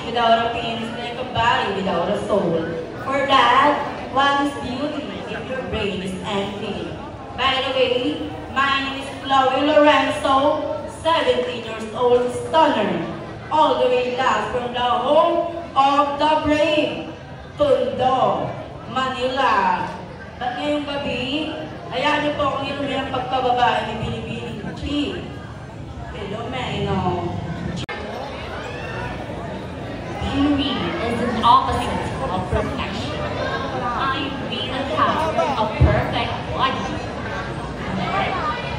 without a penis, like a body without a soul. For that, one is beauty if your brain is empty. By the way, my name is Chloe Lorenzo, 17 years old stunner, all the way last from the home of the brave, Tondo, Manila. At ngayong gabi, hayaan niyo po akong inumin ang pagkababae ni Binibining Chi Filomeno. Beauty is an opposite of perfection. I really have a perfect body.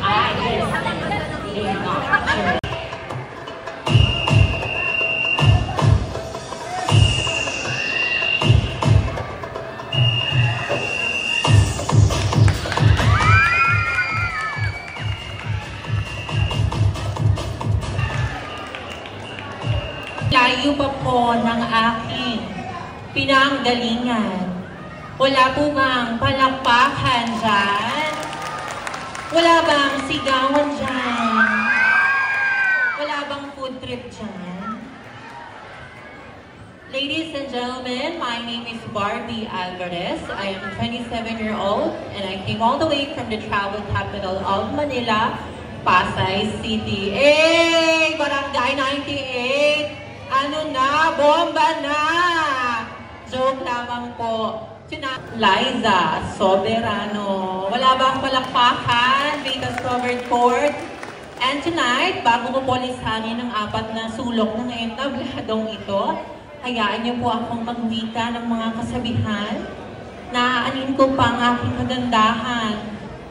I just is not true. Layo pa po ng aking pinanggalingan. Wala po bang palakpakan dyan? Wala bang sigawan dyan? Wala bang food trip dyan? Ladies and gentlemen, my name is Barbie Alvarez. I am a 27-year-old and I came all the way from the travel capital of Manila, Pasay City. Hey! Barangay 98! Ano na? Bomba na! Joke lamang po. Liza Soberano. Wala bang palakpakan? Vegas Covered Court. And tonight, bago ko po lisanin ng 4 na sulok ng entabladong ito, hayaan niyo po akong magwika ng mga kasabihan. Naaanin ko pa ang aking kagandahan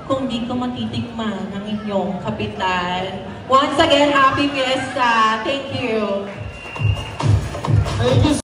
kung di ko matitikman ang inyong kapital. Once again, happy fiesta! Thank you! Thank you.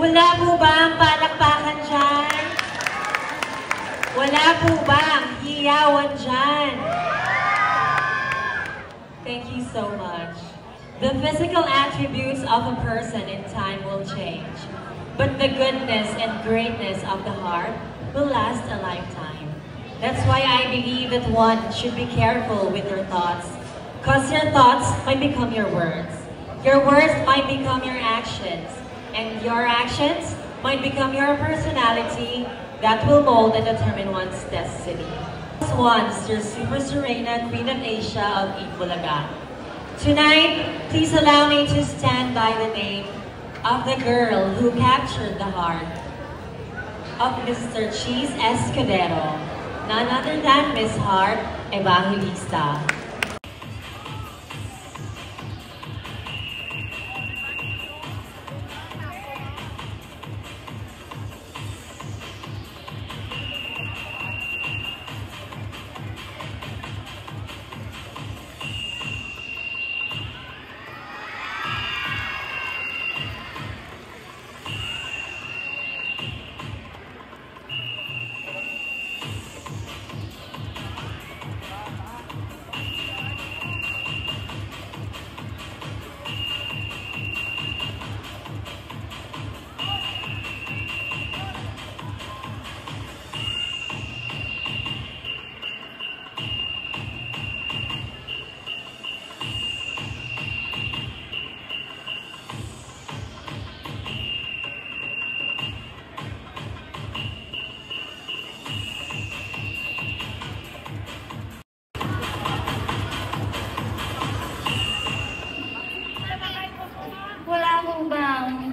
Wala po ba ang palakpakan dyan? Wala po ba ang hiyawan dyan? Thank you so much. The physical attributes of a person in time will change, but the goodness and greatness of the heart will last a lifetime. That's why I believe that one should be careful with your thoughts, because your thoughts might become your words. Your words might become your actions. And your actions might become your personality that will mold and determine one's destiny. Once your Super Serena Queen of Asia of Itbulaga. Tonight, please allow me to stand by the name of the girl who captured the heart of Mr. Cheese Escudero, none other than Miss Heart Evangelista.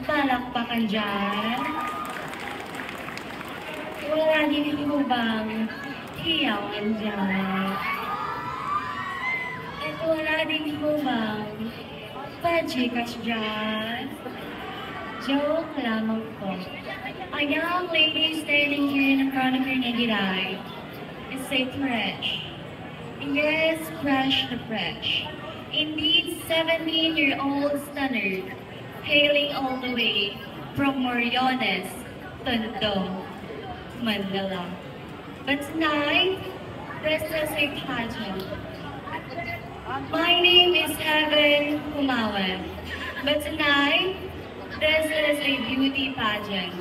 palakpakan dyan? Wala din mo bang hiyawan dyan. At wala ding humang pa-Gcash dyan. Joke lamang po. A young lady standing here in front of her naked eye is a fresh. Yes, fresh the fresh. Indeed, 17-year-old stunner, hailing all the way from Moriones, Tondo, Manila. But tonight, this is a pageant. My name is Heaven Kumawan. But tonight, this is a beauty pageant.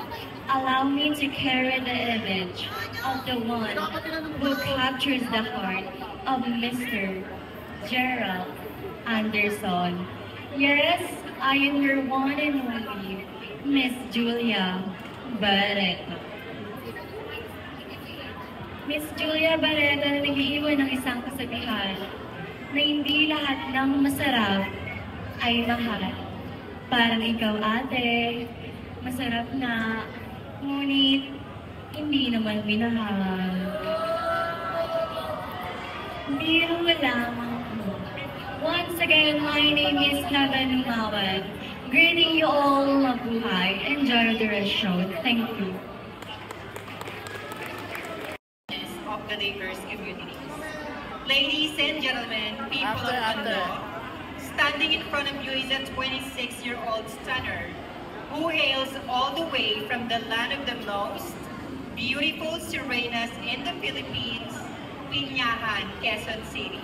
Allow me to carry the image of the one who captures the heart of Mr. Gerald Anderson. Yes, I am your one and only Miss Julia Barreto. Miss Julia Barreto na nag-iiwan ng isang kasabihan na hindi lahat ng masarap ay mahal. Parang ikaw, ate, masarap na, ngunit hindi naman minahal. Biro lamang po. Once again, my name is Heaven Kumawan. Greeting you all, mabuhay. Enjoy the rest show. Thank you. Of the diverse communities. Ladies and gentlemen, people of Tondo, standing in front of you is a 26-year-old stunner who hails all the way from the land of the most beautiful sirenas in the Philippines, Piñahan, Quezon City.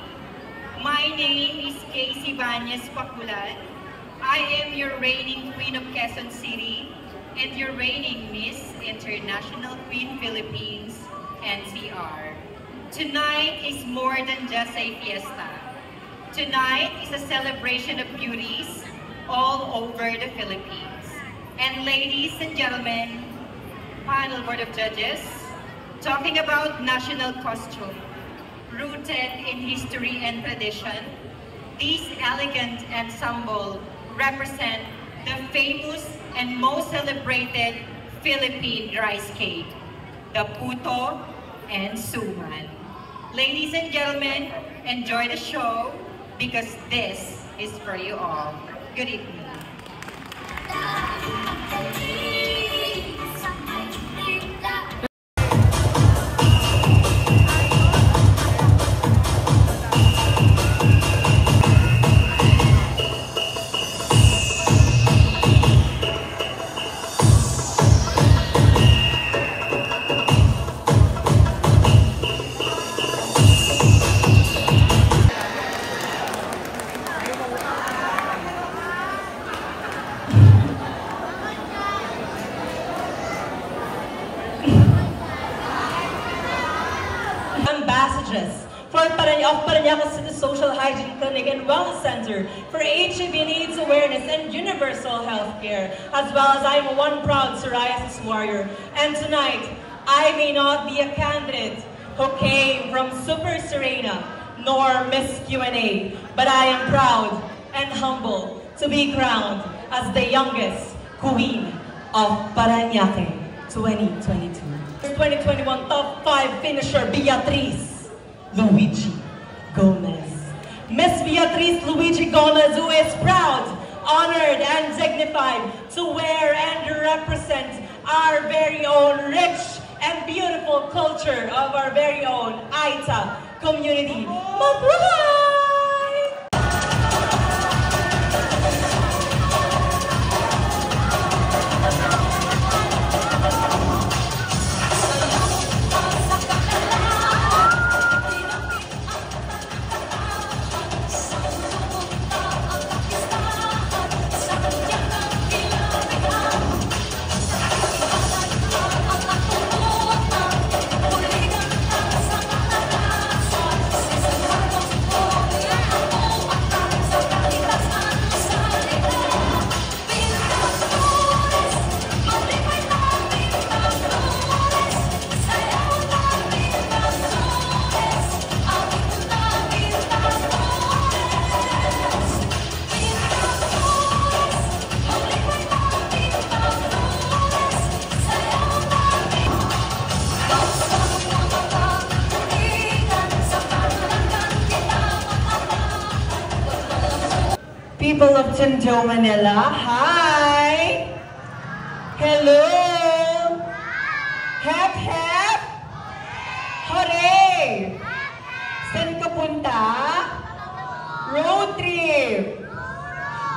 My name is Casey Banyas Pakulan. I am your reigning Queen of Quezon City and your reigning Miss International Queen Philippines, NCR. Tonight is more than just a fiesta. Tonight is a celebration of beauties all over the Philippines. And ladies and gentlemen, panel board of judges, talking about national costume, rooted in history and tradition, these elegant ensemble represent the famous and most celebrated Philippine rice cake, the puto and suman. Ladies and gentlemen, enjoy the show because this is for you all. Good evening. of Parañaque City Social Hygiene Clinic and Wellness Center for HIV and AIDS awareness and universal health care, as well as I am one proud psoriasis warrior. And tonight, I may not be a candidate who came from Super Serena nor Miss Q&A, but I am proud and humble to be crowned as the youngest Queen of Parañaque 2022. 2021 Top 5 finisher Beatriz Luigi Gomez. Miss Beatriz Luigi Gomez, who is proud, honored, and dignified to wear and represent our very own rich and beautiful culture of our very own Aita community. Mabuhay! Oh, people of Tondo, Manila. Hi! Hello! Hep, hep! Hooray! Saan ka punta? Road trip!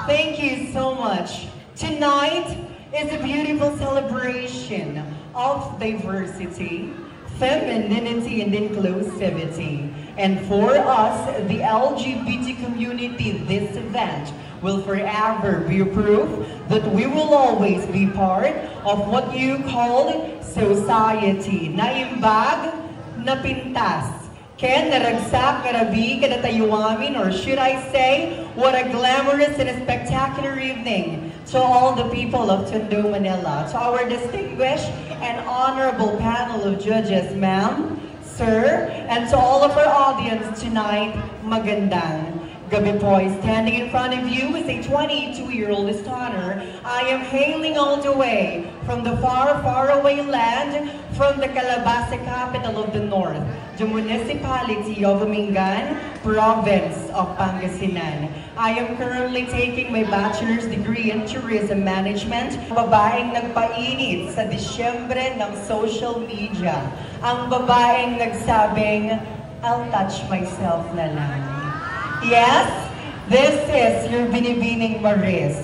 Thank you so much. Tonight is a beautiful celebration of diversity, femininity, and inclusivity. And for us, the LGBT community, this event will forever be proof that we will always be part of what you call society. Naimbag, napintas. Kaya naragsak, karabi, kadatayuamin, or should I say, what a glamorous and a spectacular evening to all the people of Tondo, Manila. To our distinguished and honorable panel of judges, ma'am, sir, and to all of our audience tonight, magandang gabi po. Standing in front of you is a 22-year-old stunner. I am hailing all the way from the far, far away land from the Calabasa capital of the north, the municipality of Mingan, province of Pangasinan. I am currently taking my bachelor's degree in tourism management. Babaeng nagpainit sa Disyembre ng social media. Ang babaeng nagsabing, I'll touch myself na lang. Yes, this is your binibining Maris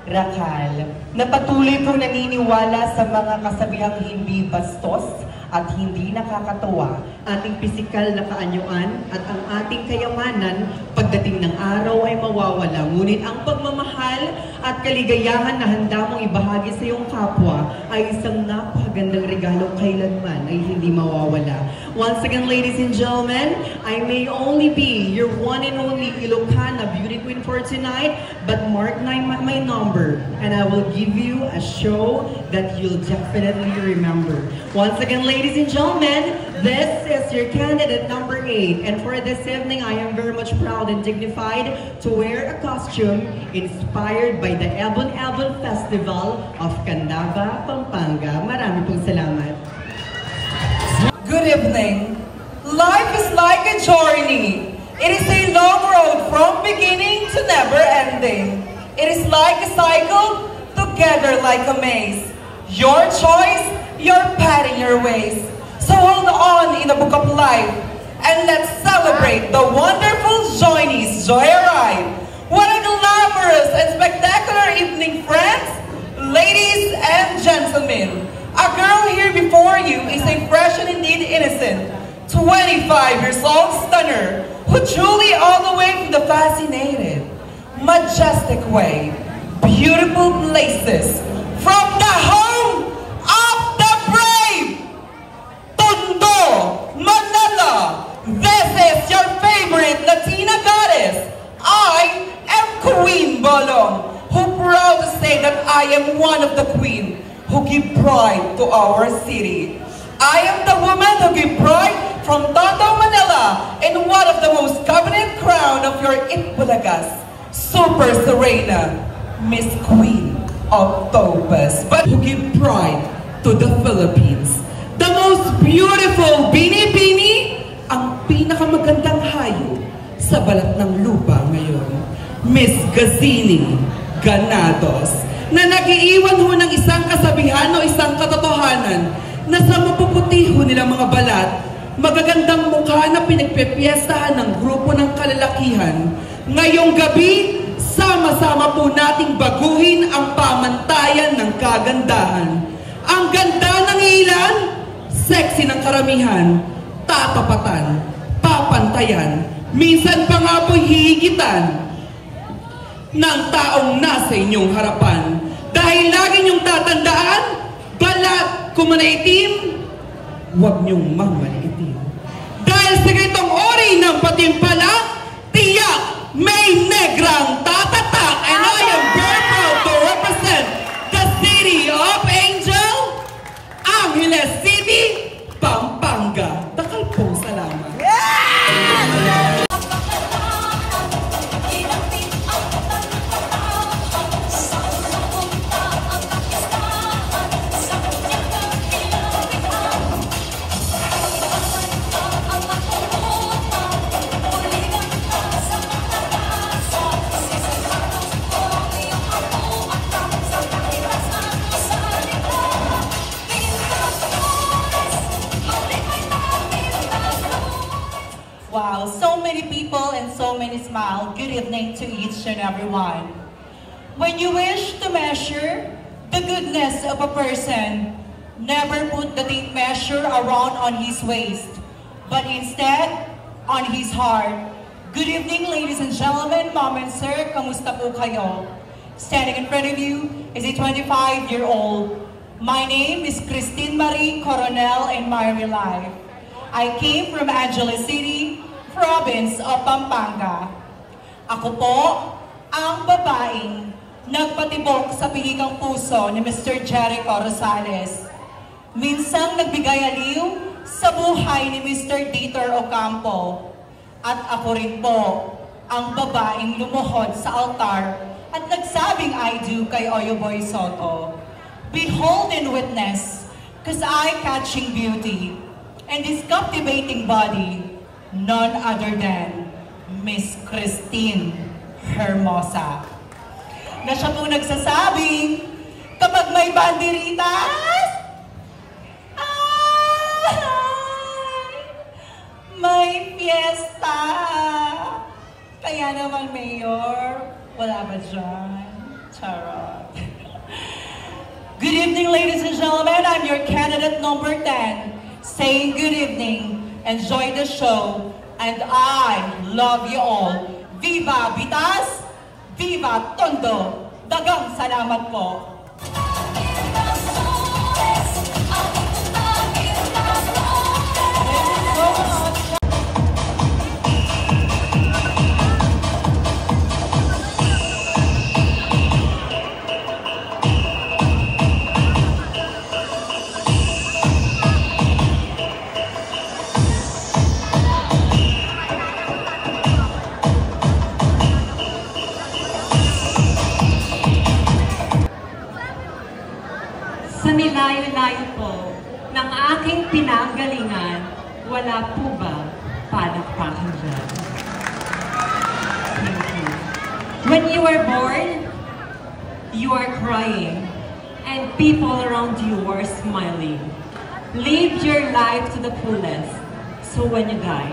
Racal, na patuloy pong naniniwala sa mga kasabihang hindi bastos at hindi nakakatawa, ating pisikal na kaanyuan at ang ating kayamanan pagdating ng araw ay mawawala. Ngunit ang pagmamahal at kaligayahan na handa mong ibahagi sa iyong kapwa ay isang napakagandang regalo kailanman ay hindi mawawala. Once again, ladies and gentlemen, I may only be your one and only Ilocana beauty queen for tonight, but mark my number and I will give you a show that you'll definitely remember. Once again, ladies and gentlemen, this is your candidate number 8, and for this evening, I am very much proud and dignified to wear a costume inspired by the Ebon Ebon Festival of Candaba, Pampanga. Marami pong salamat. Good evening. Life is like a journey. It is a long road from beginning to never ending. It is like a cycle, together like a maze. Your choice, your path in your ways. So hold on in the book of life and let's celebrate the wonderful Journeys Joyride. What a glamorous and spectacular evening, friends, ladies and gentlemen. A girl here before you is a fresh and indeed innocent 25 years old stunner who truly all the way from the fascinated, majestic way, beautiful places from the home of the brave, Tondo, Manila. This is your favorite Latina goddess. I am Queen Bolong, who proud to say that I am one of the queen who give pride to our city. I am the woman who give pride from Tondo, Manila, in one of the most coveted crown of your Itbulagas, Super Serena, Miss Queen of Topaz, but who give pride to the Philippines. The most beautiful bini-bini, ang pinakamagandang hayop sa balat ng lupa ngayon, Miss Gazini Ganados, na nag-iiwan ho ng isang kasabihan o isang katotohanan na sa mapuputi ho nilang mga balat, magagandang mukha na pinagpepiestahan ng grupo ng kalalakihan. Ngayong gabi, sama-sama po nating baguhin ang pamantayan ng kagandahan. Ang ganda ng ilan, sexy ng karamihan, tatapatan, papantayan, minsan pa nga po'y hihigitan ng taong nasa inyong harapan. Dahil lagi niyong tatandaan, balat kung manaitim, huwag niyong mamaliitin. Dahil sa ganitong ori ng patimpala, tiyak may negrang tatatak. And I am very proud to represent the city of Angel, Angeles City, Pampanga. Dakal pong salamat. many people and so many smiles. Good evening to each and every one. When you wish to measure the goodness of a person, never put the tape measure around on his waist, but instead on his heart. Good evening, ladies and gentlemen, mom and sir, kamusta po kayo? Standing in front of you is a 25-year-old. My name is Christine Marie Coronel in my real life. I came from Angeles City, province of Pampanga. Ako po ang babaeng nagpatibok sa pihigang puso ni Mr. Jericho Rosales. Minsang nagbigay aliw sa buhay ni Mr. Dieter Ocampo. At ako rin po ang babaeng lumuhod sa altar at nagsabing I do kay Oyoboy Soto. Behold and witness, cause eye-catching beauty and this captivating body, none other than Miss Christine Hermosa. Na siya po nagsasabing, kapag may banderitas, may fiesta. Kaya naman, Mayor, wala ba dyan? Charot. Good evening, ladies and gentlemen. I'm your candidate number 10, saying good evening, enjoy the show, and I love you all. Viva Vitas! Viva Tondo! Dagang salamat po! Sa nilayo-layo po ng aking pinanggalingan, wala po ba palakpakan dyan? Thank you. When you are born, you are crying, and people around you are smiling. Live your life to the fullest, so when you die,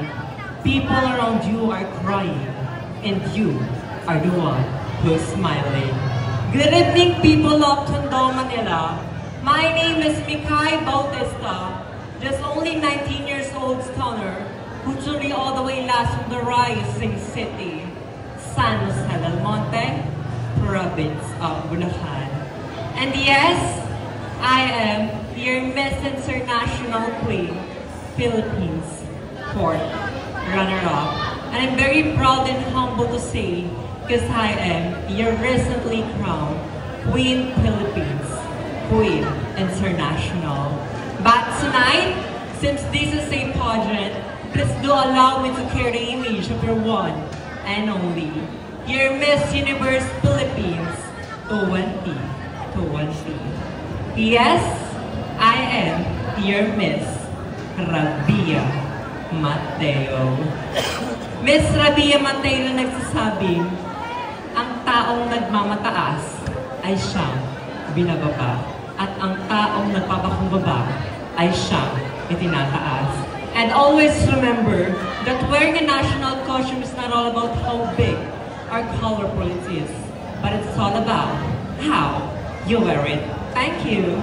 people around you are crying, and you are the one who's smiling. Good evening, people of Tondo, Manila. My name is Mikay Bautista, just only 19 years old stoner, who truly all the way last from the rising city, San Jose del Monte, province of Bulacan. And yes, I am your Miss International Queen, Philippines, 4th runner-up. And I'm very proud and humble to say, because I am your recently crowned Queen Philippines, Queen International. But tonight, since this is a pageant, please do allow me to carry the image of your one and only, your Miss Universe Philippines 2020. Yes, I am your Miss Rabia Mateo. Miss Rabia Mateo na nagsasabing, ang taong nagmamataas ay siyang binababa. At ang taong nagpapakumbaba ay siyang itinataas. And always remember that wearing a national costume is not all about how big or colorful it is, but it's all about how you wear it. Thank you.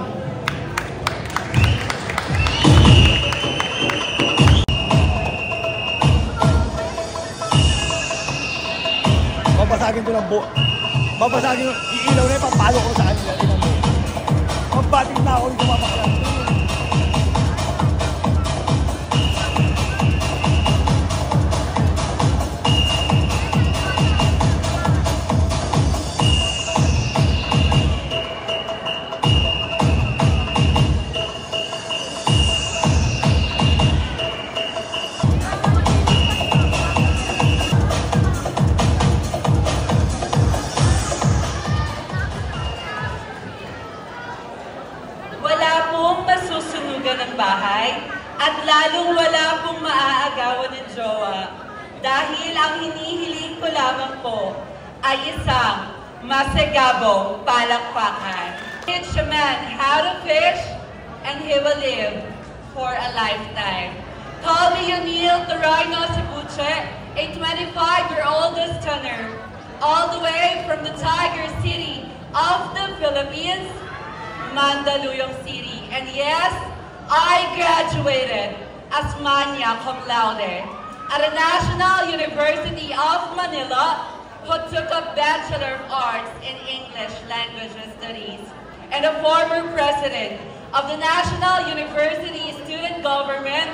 Babasagin ko ng babasagin yung iilaw na yung papalo ko sa kanila. Magbating na ako yung kumapakalan. at lalong wala pong maaagawan ng jowa dahil ang hinihiling ko lamang po ay isang masagabong palakpakan. Teach a man how to fish and he will live for a lifetime. Call me Yunil Torino Sabuche, a 25-year-old stunner, all the way from the Tiger City of the Philippines, Mandaluyong City. And yes, I graduated as magna cum laude at the National University of Manila, who took a Bachelor of Arts in English Language Studies, and a former president of the National University Student Government,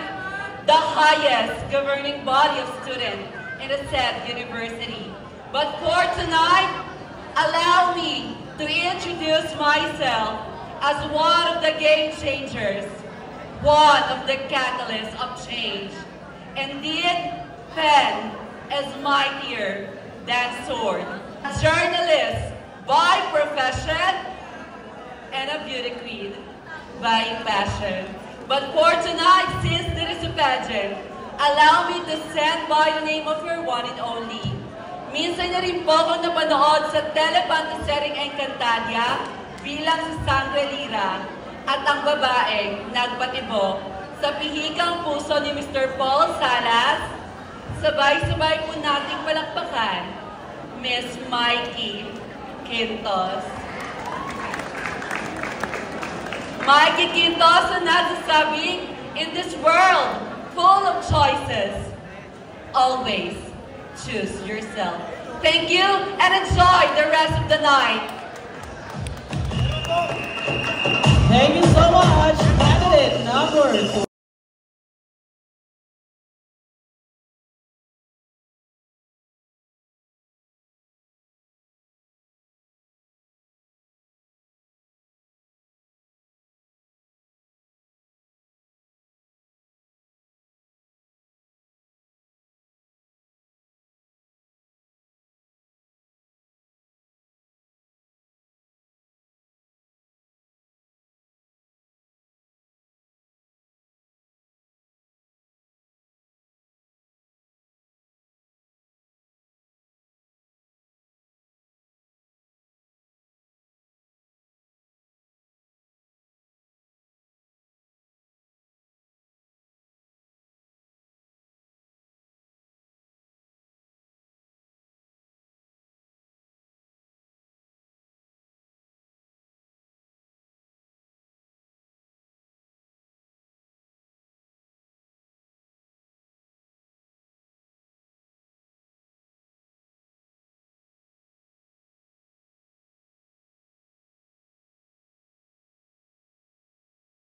the highest governing body of students in the said university. But for tonight, allow me to introduce myself as one of the game changers, one of the catalysts of change. Indeed, pen is mightier than sword. A journalist by profession and a beauty queen by passion. But for tonight, since there is a pageant, allow me to stand by the name of your one and only. Minsan na rin po akong napanood sa telepantasering Encantadia bilang si Sangre Lira at ang babaeng nagpatibok sa pihikang puso ni Mr. Paul Salas. Sabay-sabay po nating palakpakan, Miss Mikey Quintos. Mikey Quintos ang nagsasabing, in this world full of choices, always choose yourself. Thank you and enjoy the rest of the night. Thank you so much, candidate number 2.